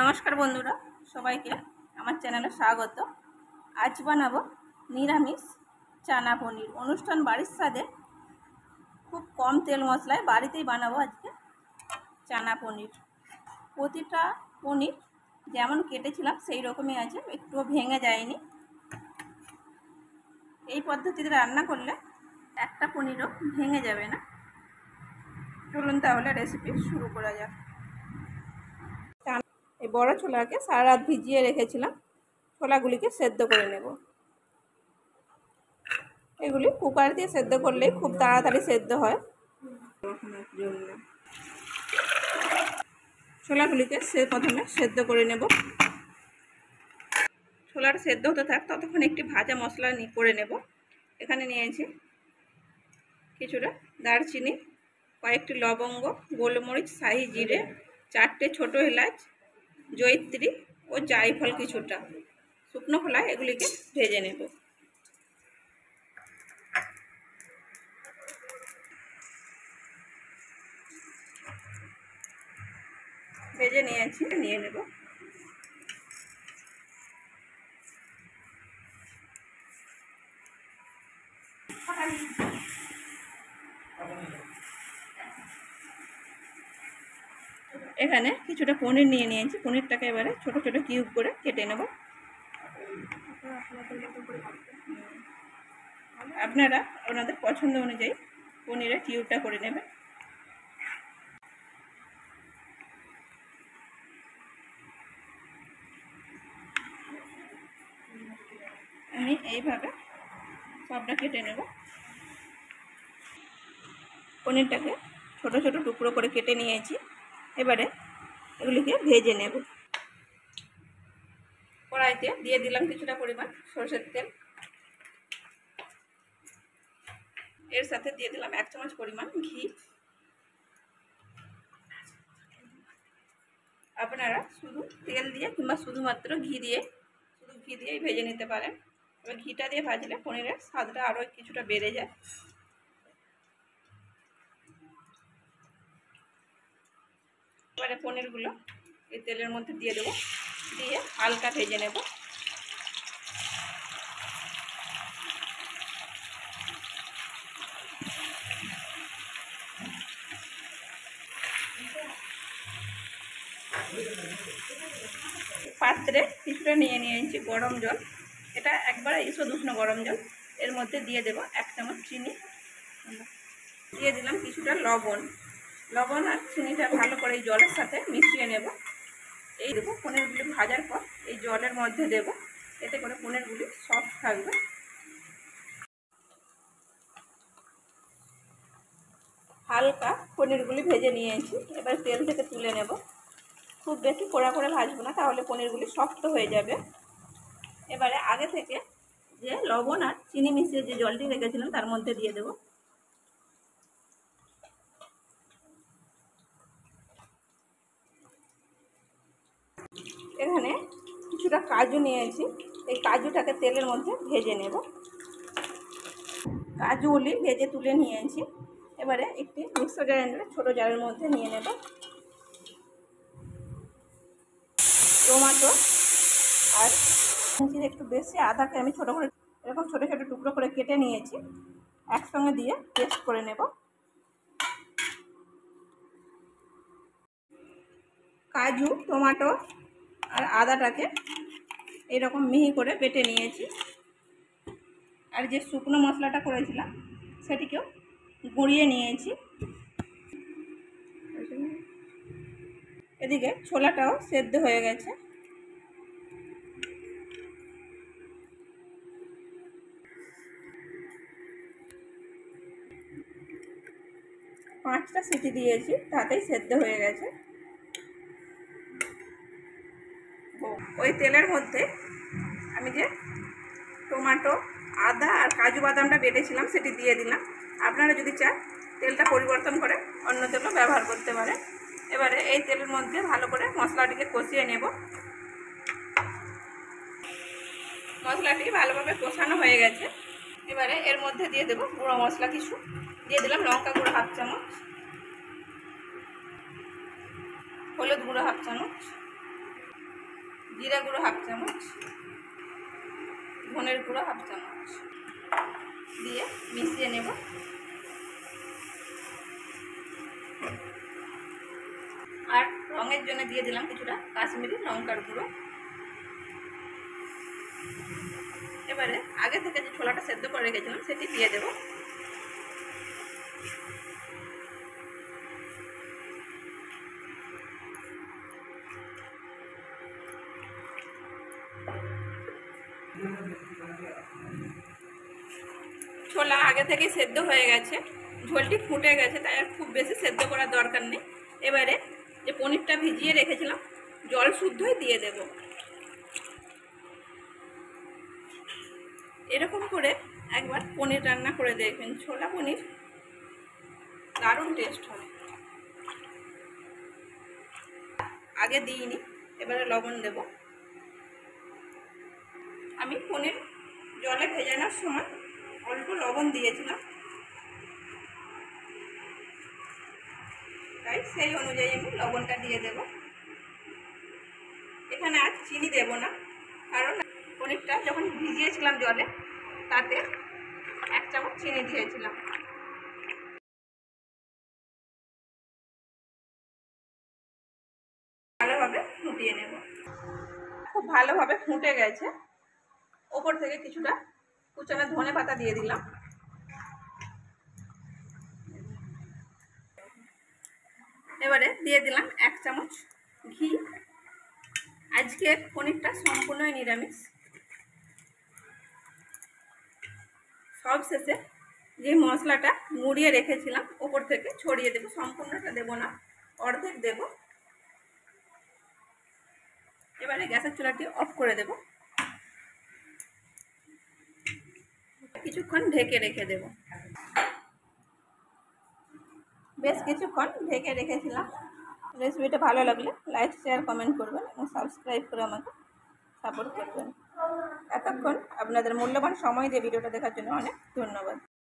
নমস্কার বন্ধুরা, সবাইকে আমার চ্যানেলে স্বাগত। আজ বানাবো নিরামিষ চানা পনির। অনুষ্ঠান বাড়ির স্বাদে খুব কম তেল মশলায় বাড়িতেই বানাবো আজকে চানা পনির। প্রতিটা পনির যেমন কেটেছিলাম সেই রকমই আছে, একটুও ভেঙে যায়নি। এই পদ্ধতিতে রান্না করলে একটা পনিরও ভেঙে যাবে না। চলুন তাহলে রেসিপি শুরু করা যাক। এই বড় ছোলাকে সারা রাত ভিজিয়ে রেখেছিলাম, ছোলাগুলিকে সেদ্ধ করে নেব। এগুলি কুকার দিয়ে সেদ্ধ করলেই খুব তাড়াতাড়ি সেদ্ধ হয়। ছোলাগুলিকে প্রথমে সেদ্ধ করে নেব। ছোলাটা সেদ্ধ হতে থাক, ততক্ষণ একটি ভাজা মশলা করে নেব। এখানে নিয়েছি কিছুটা দারচিনি, কয়েকটি লবঙ্গ, গোলমরিচ, শাহি জিরে, 4টে ছোটো এলাচ, জয়িত্রী ও জায়ফল কিছুটা, শুকনো খোলায় এগুলিকে ভেজে নেব। ভেজে নিয়েছি, নিয়ে নেব। এখানে কিছুটা পনির নিয়ে নিয়েছি। পনিরটাকে এবারে ছোট ছোট কিউব করে কেটে নেব। আপনারা আপনাদের পছন্দ অনুযায়ী পনিরের কিউবটা করে নেবেন। আমি এইভাবে সবটা কেটে নেব। পনিরটাকে ছোট ছোট টুকরো করে কেটে নিয়েছি। এবারে এগুলিকে ভেজে নেব। কড়াইতে দিয়ে দিলাম কিছুটা পরিমাণ সরষের তেল। এর সাথে দিয়ে দিলাম 1 চামচ পরিমাণ ঘি। আপনারা শুধু তেল দিয়ে কিংবা শুধুমাত্র ঘি দিয়েই ভেজে নিতে পারেন। এবার ঘিটা দিয়ে ভাজলে পনিরের স্বাদটা আরও কিছুটা বেড়ে যায়। এবারে পনিরগুলো এই তেলের মধ্যে দিয়ে দেবো, দিয়ে হালকা ভেজে নেব। পাত্রে কিছুটা নিয়ে নিয়েছি গরম জল। এটা একবারে ঈষৎ উষ্ণ গরম জল। এর মধ্যে দিয়ে দেব 1 চামচ চিনি, দিয়ে দিলাম কিছুটা লবণ। লবণ আর চিনিটা ভালো করে এই জলের সাথে মিশিয়ে নেব। এই দেবো পনিরগুলি ভাজার পর এই জলের মধ্যে দেব, এতে করে পনিরগুলি সফট থাকবে। হালকা পনিরগুলি ভেজে নিয়েছি, এবার তেল থেকে তুলে নেব। খুব বেশি কড়া করে ভাজবো না, তাহলে পনিরগুলি শক্ত হয়ে যাবে। এবারে আগে থেকে যে লবণ আর চিনি মিশিয়ে যে জলটি রেখেছিলাম তার মধ্যে দিয়ে দেব। এখানে কিছুটা কাজু নিয়েছি, এই কাজুটাকে তেলের মধ্যে ভেজে নেব। কাজুগুলি ভেজে তুলে নিয়েছি। এবারে একটি মিক্সার গ্রাইন্ডারে ছোটো জারের মধ্যে নিয়ে নেব। টমেটো আর একটু বেশি আদাকে আমি ছোটো করে এরকম ছোটো ছোটো টুকরো করে কেটে নিয়েছি, একসঙ্গে দিয়ে পেস্ট করে নেব। কাজু, টমেটো আর আদাটাকে এরকম মিহি করে বেটে নিয়েছি। আর যে শুকনো মশলাটা করেছিলাম সেটিকেও গুঁড়িয়ে নিয়েছি। এদিকে ছোলাটাও সেদ্ধ হয়ে গেছে। পাঁচটা সিটি দিয়েছি, তাতেই সেদ্ধ হয়ে গেছে। ওই তেলের মধ্যে আমি যে টমেটো, আদা আর কাজু বাদামটা বেটেছিলাম সেটি দিয়ে দিলাম। আপনারা যদি চান তেলটা পরিবর্তন করে অন্য তেলও ব্যবহার করতে পারেন। এবারে এই তেলের মধ্যে ভালো করে মশলাটিকে কষিয়ে নেব। মশলাটি ভালোভাবে কষানো হয়ে গেছে। এবারে এর মধ্যে দিয়ে দেবো গুঁড়ো মশলা কিছু। দিয়ে দিলাম লঙ্কা গুঁড়ো 1/2 চামচ, হলুদ গুঁড়ো 1/2 চামচ, জিরা গুঁড়ো হাফ চামচ, ধনের গুঁড়ো হাফ চামচ দিয়ে মিশিয়ে নেব। আর রঙের জন্য দিয়ে দিলাম কিছুটা কাশ্মীরি লঙ্কার গুঁড়ো। এবারে আগে থেকে যে ছোলাটা সেদ্ধ করে রেখেছিলাম সেটি দিয়ে দেব। ছোলা আগে থেকে সেদ্ধ হয়ে গেছে, ঝোলটি ফুটে গেছে, তাই আর খুব বেশি সেদ্ধ করার দরকার নেই। এবারে যে পনিরটা ভিজিয়ে রেখেছিলাম জল শুদ্ধই দিয়ে দেব। এরকম করে একবার পনির রান্না করে দেখবেন, ছোলা পনির দারুণ টেস্ট হয়। আগে দিইনি, এবারে লবণ দেব। আমি পনির জলে ভেজানোর সময় অল্প লবণ দিয়েছিলাম, তাই সেই অনুযায়ী আমি লবণটা দিয়ে দেব। এখানে আর চিনি দেব না, কারণ পনিরটা যখন ভিজিয়েছিলাম জলে তাতে 1 চামচ চিনি দিয়েছিলাম। ভালোভাবে ফুটিয়ে নেব। খুব ভালোভাবে ফুটে গেছে। ওপর থেকে কিছুটা কুচানো ধনে পাতা দিয়ে দিলাম। এবারে দিয়ে দিলাম 1 চামচ ঘি। আজকের পনিরটা সম্পূর্ণই নিরামিষ। সব শেষে যে মশলাটা মুড়িয়ে রেখেছিলাম ওপর থেকে ছড়িয়ে দেব। সম্পূর্ণটা দেব না, অর্ধেক দেব। এবারে গ্যাসের চুলাটি অফ করে দেব। কিছুক্ষণ ঢেকে রেখে দেব। বেশ কিছুক্ষণ ঢেকে রেখেছিলাম। রেসিপিটা ভালো লাগলে লাইক, শেয়ার, কমেন্ট করবেন এবং সাবস্ক্রাইব করে আমাকে সাপোর্ট করবেন। এতক্ষণ আপনাদের মূল্যবান সময় দিয়ে ভিডিওটা দেখার জন্য অনেক ধন্যবাদ।